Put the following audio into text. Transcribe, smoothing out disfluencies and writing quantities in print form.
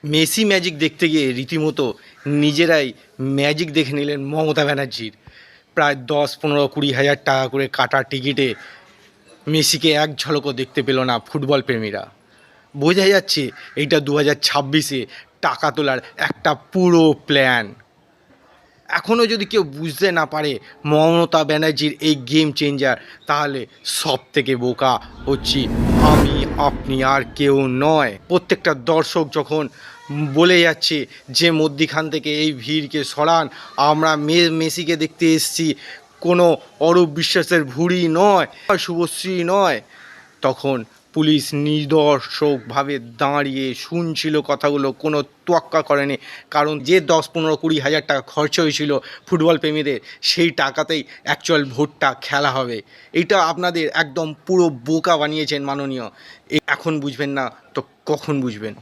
Messi magic দেখতে গিয়ে রীতিমতো নিজেরাই ম্যাজিক দেখে নিলেন মমতা ব্যানার্জির। প্রায় 10, 15, 20 হাজার টাকা করে কাটা টিকিটে মেসিকে এক ঝলকও দেখতে পেল না ফুটবল প্রেমীরা। বোঝা যাচ্ছে এইটা 2026-এ টাকা তোলার একটা পুরো প্ল্যান। এখনও যদি কেউ বুঝতে না পারে মমতা ব্যানার্জির এই গেম চেঞ্জার, তাহলে সব থেকে বোকা হচ্ছি আমি, আপনি আর কেউ নয়। প্রত্যেকটা দর্শক যখন বলে যাচ্ছে যে মধ্যিখান থেকে এই ভিড়কে সরান, আমরা মেসিকে দেখতে এসেছি, কোনো অরূপ বিশ্বাসের ভুঁড়ি নয়, শুভশ্রী নয়, তখন পুলিশ নিদর্শকভাবে দাঁড়িয়ে শুনছিল কথাগুলো, কোনো তোয়াক্কা করেনি। কারণ যে 10, 15, 20 হাজার টাকা খরচ হয়েছিল ফুটবল প্রেমীদের, সেই টাকাতেই অ্যাকচুয়াল ভোটটা খেলা হবে। এটা আপনাদের একদম পুরো বোকা বানিয়েছেন মাননীয়। এখন বুঝবেন না তো কখন বুঝবেন?